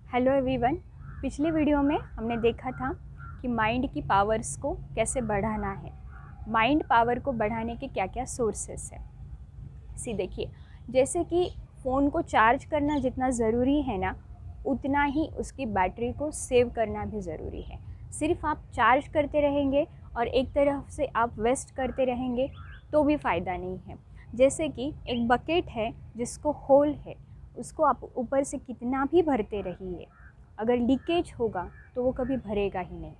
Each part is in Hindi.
Hello everyone. पिछले वीडियो में हमने देखा था कि माइंड की पावर्स को कैसे बढ़ाना है, माइंड पावर को बढ़ाने के क्या क्या सोर्सेस है। देखिए, जैसे कि फ़ोन को चार्ज करना जितना ज़रूरी है ना, उतना ही उसकी बैटरी को सेव करना भी ज़रूरी है। सिर्फ आप चार्ज करते रहेंगे और एक तरफ से आप वेस्ट करते रहेंगे तो भी फ़ायदा नहीं है। जैसे कि एक बकेट है जिसको होल है, उसको आप ऊपर से कितना भी भरते रहिए, अगर लीकेज होगा तो वो कभी भरेगा ही नहीं।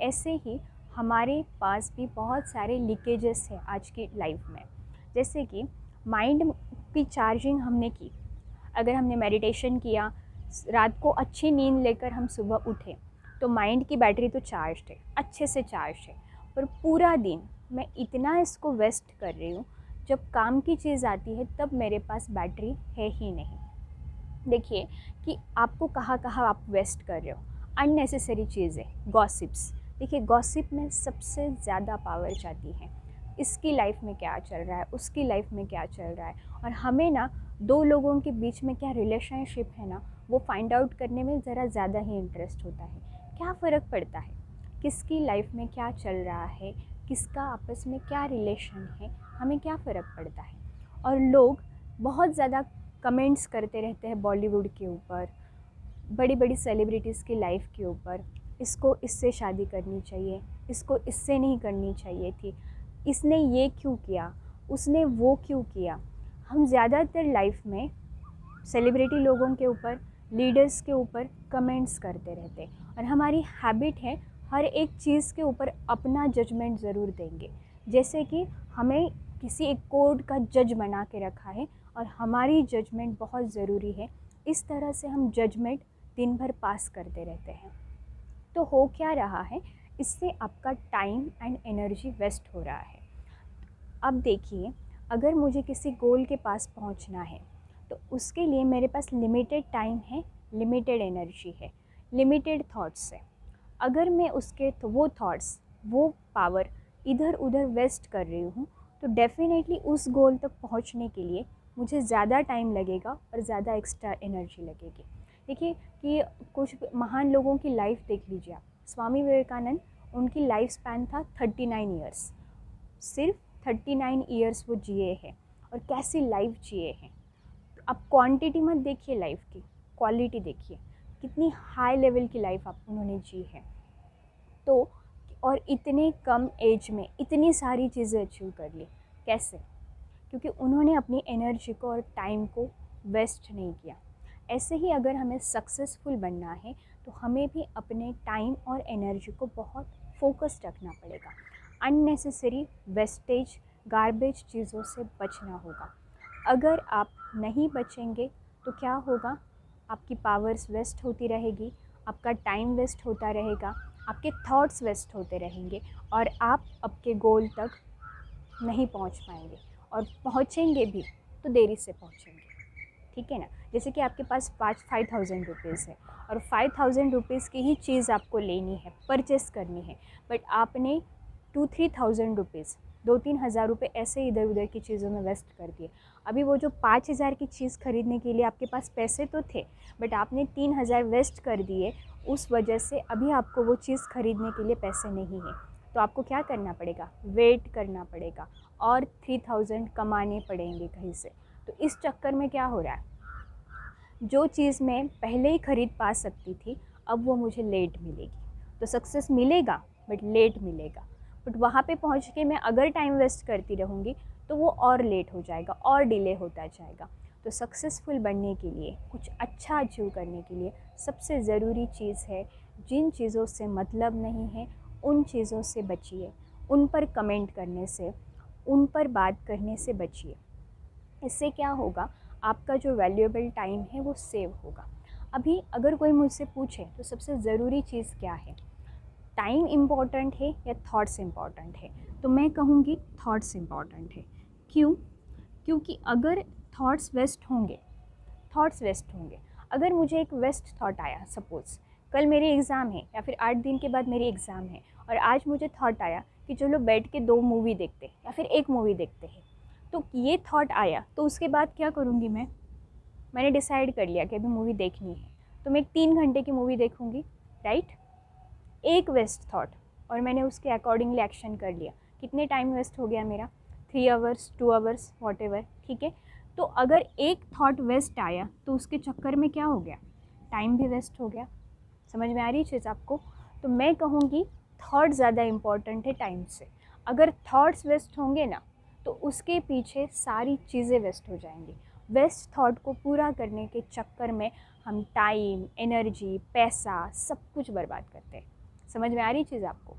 ऐसे ही हमारे पास भी बहुत सारे लीकेजेस हैं आज की लाइफ में। जैसे कि माइंड की चार्जिंग हमने की, अगर हमने मेडिटेशन किया, रात को अच्छी नींद लेकर हम सुबह उठे, तो माइंड की बैटरी तो चार्ज है, अच्छे से चार्ज है। पर पूरा दिन मैं इतना इसको वेस्ट कर रही हूँ, जब काम की चीज़ आती है तब मेरे पास बैटरी है ही नहीं। देखिए कि आपको कहाँ कहाँ आप वेस्ट कर रहे हो। अननेसेसरी चीज़ें, गॉसिप्स। देखिए, गॉसिप में सबसे ज़्यादा पावर जाती है। इसकी लाइफ में क्या चल रहा है, उसकी लाइफ में क्या चल रहा है, और हमें ना दो लोगों के बीच में क्या रिलेशनशिप है ना, वो फाइंड आउट करने में ज़रा ज़्यादा ही इंटरेस्ट होता है। क्या फ़र्क पड़ता है किसकी लाइफ में क्या चल रहा है, किसका आपस में क्या रिलेशन है, हमें क्या फ़र्क पड़ता है। और लोग बहुत ज़्यादा कमेंट्स करते रहते हैं बॉलीवुड के ऊपर, बड़ी बड़ी सेलिब्रिटीज़ की लाइफ के ऊपर। इसको इससे शादी करनी चाहिए, इसको इससे नहीं करनी चाहिए थी, इसने ये क्यों किया, उसने वो क्यों किया। हम ज़्यादातर लाइफ में सेलिब्रिटी लोगों के ऊपर, लीडर्स के ऊपर कमेंट्स करते रहते हैं, और हमारी हैबिट है हर एक चीज़ के ऊपर अपना जजमेंट ज़रूर देंगे। जैसे कि हमें किसी एक कोड का जज बना के रखा है और हमारी जजमेंट बहुत ज़रूरी है। इस तरह से हम जजमेंट दिन भर पास करते रहते हैं। तो हो क्या रहा है, इससे आपका टाइम एंड एनर्जी वेस्ट हो रहा है। अब देखिए, अगर मुझे किसी गोल के पास पहुंचना है तो उसके लिए मेरे पास लिमिटेड टाइम है, लिमिटेड एनर्जी है, लिमिटेड थॉट्स है। अगर मैं उसके वो थॉट्स, वो पावर इधर उधर वेस्ट कर रही हूँ, तो डेफ़िनेटली उस गोल तक पहुँचने के लिए मुझे ज़्यादा टाइम लगेगा और ज़्यादा एक्स्ट्रा एनर्जी लगेगी। देखिए कि कुछ महान लोगों की लाइफ देख लीजिए आप। स्वामी विवेकानंद, उनकी लाइफ स्पैन था 39 ईयर्स। सिर्फ 39 ईयर्स वो जिए हैं, और कैसी लाइफ जिए हैं। तो आप क्वांटिटी मत देखिए लाइफ की, क्वालिटी देखिए, कितनी हाई लेवल की लाइफ आप उन्होंने जी है। तो और इतने कम एज में इतनी सारी चीज़ें अचीव कर ली, कैसे? क्योंकि उन्होंने अपनी एनर्जी को और टाइम को वेस्ट नहीं किया। ऐसे ही अगर हमें सक्सेसफुल बनना है तो हमें भी अपने टाइम और एनर्जी को बहुत फोकस्ड रखना पड़ेगा। अननेसेसरी वेस्टेज, गार्बेज चीज़ों से बचना होगा। अगर आप नहीं बचेंगे तो क्या होगा, आपकी पावर्स वेस्ट होती रहेगी, आपका टाइम वेस्ट होता रहेगा, आपके थॉट्स वेस्ट होते रहेंगे, और आप आपके गोल तक नहीं पहुंच पाएंगे, और पहुंचेंगे भी तो देरी से पहुंचेंगे। ठीक है ना? जैसे कि आपके पास 5,000 रुपीज़ है, और 5,000 रुपीज़ की ही चीज़ आपको लेनी है, परचेस करनी है, बट आपने 2-3,000 रुपीज़, 2-3 हज़ार रुपये ऐसे इधर उधर की चीज़ों में वेस्ट कर दिए। अभी वो जो 5,000 की चीज़ खरीदने के लिए आपके पास पैसे तो थे, बट आपने 3,000 वेस्ट कर दिए। उस वजह से अभी आपको वो चीज़ खरीदने के लिए पैसे नहीं हैं। तो आपको क्या करना पड़ेगा, वेट करना पड़ेगा, और 3,000 कमाने पड़ेंगे कहीं से। तो इस चक्कर में क्या हो रहा है, जो चीज़ मैं पहले ही खरीद पा सकती थी, अब वो मुझे लेट मिलेगी। तो सक्सेस मिलेगा बट लेट मिलेगा। बट वहाँ पे पहुँच के मैं अगर टाइम वेस्ट करती रहूँगी तो वो और लेट हो जाएगा और डिले होता जाएगा। तो सक्सेसफुल बनने के लिए, कुछ अच्छा अचीव करने के लिए सबसे ज़रूरी चीज़ है, जिन चीज़ों से मतलब नहीं है उन चीज़ों से बचिए, उन पर कमेंट करने से, उन पर बात करने से बचिए। इससे क्या होगा, आपका जो वैल्यूएबल टाइम है वो सेव होगा। अभी अगर कोई मुझसे पूछे तो सबसे ज़रूरी चीज़ क्या है, टाइम इम्पॉर्टेंट है या थॉट्स इम्पॉर्टेंट है, तो मैं कहूँगी थॉट्स इम्पॉर्टेंट है। क्यों? क्योंकि अगर थॉट्स वेस्ट होंगे, अगर मुझे एक वेस्ट थॉट आया, सपोज़ कल मेरी एग्ज़ाम है या फिर 8 दिन के बाद मेरी एग्ज़ाम है, और आज मुझे थॉट आया कि चलो बैठ के 2 मूवी देखते हैं या फिर एक मूवी देखते हैं, तो ये थॉट आया, तो उसके बाद क्या करूँगी मैंने डिसाइड कर लिया कि अभी मूवी देखनी है, तो मैं एक 3 घंटे की मूवी देखूँगी, राइट। एक वेस्ट थॉट और मैंने उसके अकॉर्डिंगली एक्शन कर लिया, कितने टाइम वेस्ट हो गया मेरा, 3 आवर्स 2 आवर्स वॉट एवर, ठीक है। तो अगर एक थॉट वेस्ट आया तो उसके चक्कर में क्या हो गया, टाइम भी वेस्ट हो गया। समझ में आ रही चीज़ आपको। तो मैं कहूँगी थॉट ज़्यादा इम्पॉर्टेंट है टाइम से। अगर थॉट्स वेस्ट होंगे ना तो उसके पीछे सारी चीज़ें वेस्ट हो जाएंगी। वेस्ट थॉट को पूरा करने के चक्कर में हम टाइम, एनर्जी, पैसा सब कुछ बर्बाद करते हैं। समझ में आ रही चीज़ आपको।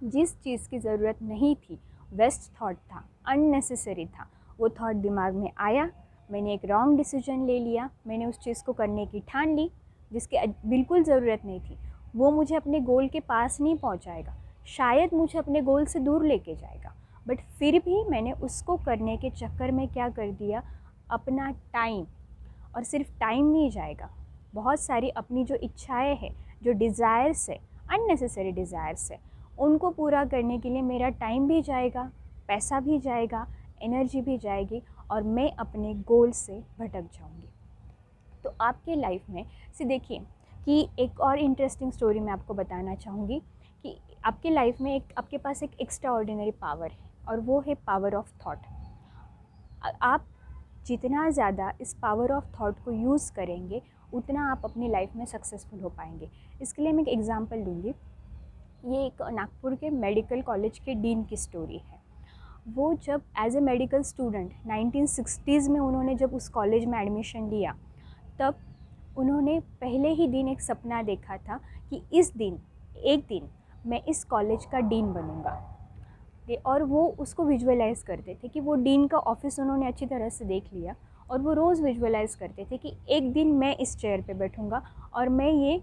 जिस चीज़ की ज़रूरत नहीं थी, वेस्ट थॉट था, अननेसेसरी था, वो थॉट दिमाग में आया, मैंने एक रॉन्ग डिसीजन ले लिया, मैंने उस चीज़ को करने की ठान ली जिसकी बिल्कुल ज़रूरत नहीं थी। वो मुझे अपने गोल के पास नहीं पहुंचाएगा, शायद मुझे अपने गोल से दूर लेके जाएगा, बट फिर भी मैंने उसको करने के चक्कर में क्या कर दिया, अपना टाइम, और सिर्फ टाइम नहीं जाएगा, बहुत सारी अपनी जो इच्छाएं हैं, जो डिज़ायर्स है, अननेसेसरी डिज़ायर्स है, उनको पूरा करने के लिए मेरा टाइम भी जाएगा, पैसा भी जाएगा, एनर्जी भी जाएगी, और मैं अपने गोल से भटक जाऊंगी। तो आपके लाइफ में से देखिए कि एक और इंटरेस्टिंग स्टोरी मैं आपको बताना चाहूँगी कि आपके लाइफ में आपके पास एक एक्स्ट्रा ऑर्डिनरी पावर है, और वो है पावर ऑफ थॉट। आप जितना ज़्यादा इस पावर ऑफ थॉट को यूज़ करेंगे उतना आप अपनी लाइफ में सक्सेसफुल हो पाएंगे। इसके लिए मैं एक एग्ज़ाम्पल दूँगी। ये एक नागपुर के मेडिकल कॉलेज के डीन की स्टोरी है। वो जब as a medical student 1960s में उन्होंने जब उस कॉलेज में एडमिशन लिया, तब उन्होंने पहले ही दिन एक सपना देखा था कि इस दिन एक दिन मैं इस कॉलेज का डीन बनूंगा। और वो उसको विजुअलाइज़ करते थे कि वो डीन का ऑफिस उन्होंने अच्छी तरह से देख लिया, और वो रोज़ विजुअलाइज़ करते थे कि एक दिन मैं इस चेयर पे बैठूंगा और मैं ये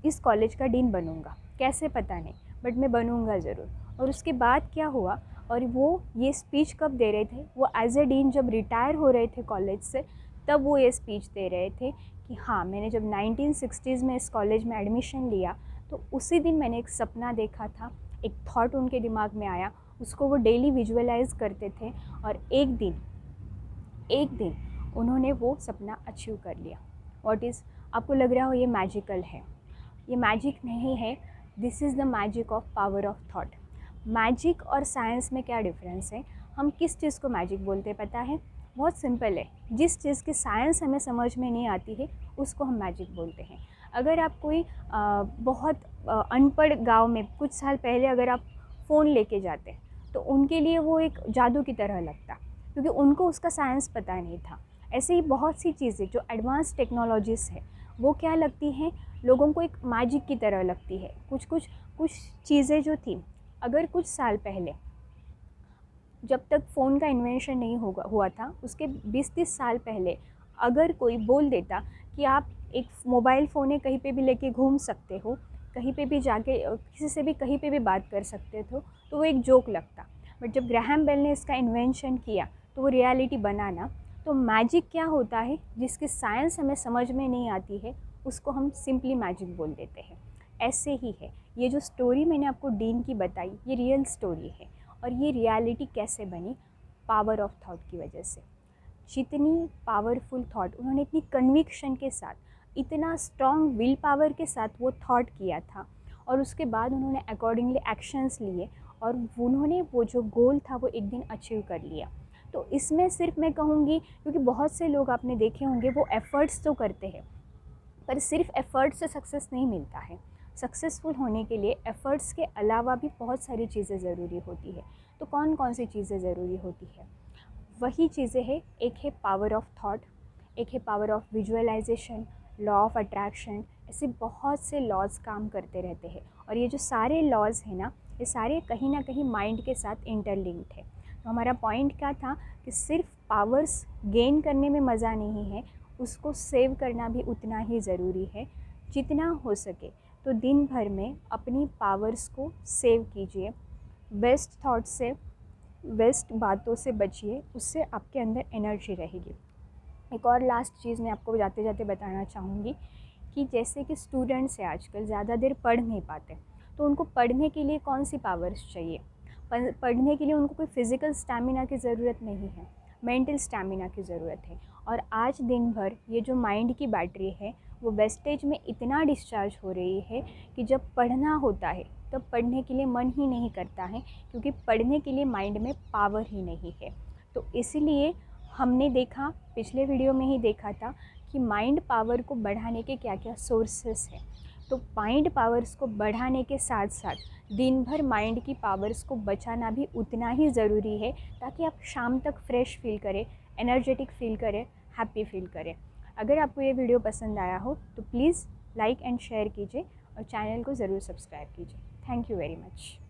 इस कॉलेज का डीन बनूंगा। कैसे पता नहीं, बट मैं बनूंगा ज़रूर। और उसके बाद क्या हुआ, और वो ये स्पीच कब दे रहे थे, वो एज ए डीन जब रिटायर हो रहे थे कॉलेज से, तब वो ये स्पीच दे रहे थे कि हाँ, मैंने जब 1960s में इस कॉलेज में एडमिशन लिया तो उसी दिन मैंने एक सपना देखा था, एक थॉट उनके दिमाग में आया, उसको वो डेली विजुअलाइज करते थे, और एक दिन उन्होंने वो सपना अचीव कर लिया। व्हाट इज़, आपको लग रहा हो ये मैजिकल है, ये मैजिक नहीं है, this is the magic of power of thought. Magic और साइंस में क्या डिफरेंस है, हम किस चीज़ को मैजिक बोलते हैं पता है, बहुत सिंपल है, जिस चीज़ की साइंस हमें समझ में नहीं आती है उसको हम मैजिक बोलते हैं। अगर आप कोई बहुत अनपढ़ गांव में कुछ साल पहले अगर आप फ़ोन लेके जाते हैं तो उनके लिए वो एक जादू की तरह लगता, क्योंकि उनको उसका साइंस पता नहीं था। ऐसे ही बहुत सी चीज़ें जो एडवांस टेक्नोलॉजीज़ है वो क्या लगती हैं, लोगों को एक मैजिक की तरह लगती है। कुछ चीज़ें जो थी, अगर कुछ साल पहले जब तक फ़ोन का इन्वेंशन नहीं हुआ था, उसके 20-30 साल पहले अगर कोई बोल देता कि आप एक मोबाइल फ़ोन है, कहीं पे भी लेके घूम सकते हो, कहीं पे भी जाके किसी से भी कहीं पे भी बात कर सकते थे, तो वो एक जोक लगता। बट जब ग्राहम बेल ने इसका इन्वेंशन किया तो वो रियलिटी बना ना। तो मैजिक क्या होता है, जिसकी साइंस हमें समझ में नहीं आती है उसको हम सिंपली मैजिक बोल देते हैं। ऐसे ही है ये जो स्टोरी मैंने आपको डीन की बताई, ये रियल स्टोरी है, और ये रियलिटी कैसे बनी, पावर ऑफ थॉट की वजह से। जितनी पावरफुल थॉट उन्होंने, इतनी कन्विक्शन के साथ, इतना स्ट्रॉन्ग विल पावर के साथ वो थॉट किया था, और उसके बाद उन्होंने अकॉर्डिंगली एक्शंस लिए, और उन्होंने वो जो गोल था वो एक दिन अचीव कर लिया। तो इसमें सिर्फ मैं कहूँगी, क्योंकि बहुत से लोग आपने देखे होंगे वो एफ़र्ट्स तो करते हैं, पर सिर्फ एफ़र्ट से सक्सेस नहीं मिलता है। सक्सेसफुल होने के लिए एफ़र्ट्स के अलावा भी बहुत सारी चीज़ें ज़रूरी होती है। तो कौन कौन सी चीज़ें ज़रूरी होती है, वही चीज़ें हैं, एक है पावर ऑफ थॉट, एक है power of visualisation, law of attraction. ऐसे बहुत से लॉज काम करते रहते हैं, और ये जो सारे लॉज हैं ना, ये सारे कहीं ना कहीं माइंड के साथ इंटरलिंक्ड है। तो हमारा पॉइंट क्या था कि सिर्फ पावर्स गेन करने में मज़ा नहीं है, उसको सेव करना भी उतना ही ज़रूरी है। जितना हो सके तो दिन भर में अपनी पावर्स को सेव कीजिए, बेस्ट थॉट से, वेस्ट बातों से बचिए, उससे आपके अंदर एनर्जी रहेगी। एक और लास्ट चीज़ मैं आपको जाते जाते बताना चाहूँगी कि जैसे कि स्टूडेंट्स हैं आजकल ज़्यादा देर पढ़ नहीं पाते, तो उनको पढ़ने के लिए कौन सी पावर्स चाहिए, पढ़ने के लिए उनको कोई फिज़िकल स्टैमिना की ज़रूरत नहीं है, मेंटल स्टैमिना की ज़रूरत है। और आज दिन भर ये जो माइंड की बैटरी है वो वेस्टेज में इतना डिस्चार्ज हो रही है कि जब पढ़ना होता है तब पढ़ने के लिए मन ही नहीं करता है, क्योंकि पढ़ने के लिए माइंड में पावर ही नहीं है। तो इसलिए हमने देखा, पिछले वीडियो में ही देखा था कि माइंड पावर को बढ़ाने के क्या क्या सोर्सेस हैं। तो माइंड पावर्स को बढ़ाने के साथ साथ दिन भर माइंड की पावर्स को बचाना भी उतना ही ज़रूरी है, ताकि आप शाम तक फ्रेश फील करें, एनर्जेटिक फील करें, हैप्पी फील करें। अगर आपको ये वीडियो पसंद आया हो तो प्लीज़ लाइक एंड शेयर कीजिए और चैनल को ज़रूर सब्सक्राइब कीजिए। Thank you very much.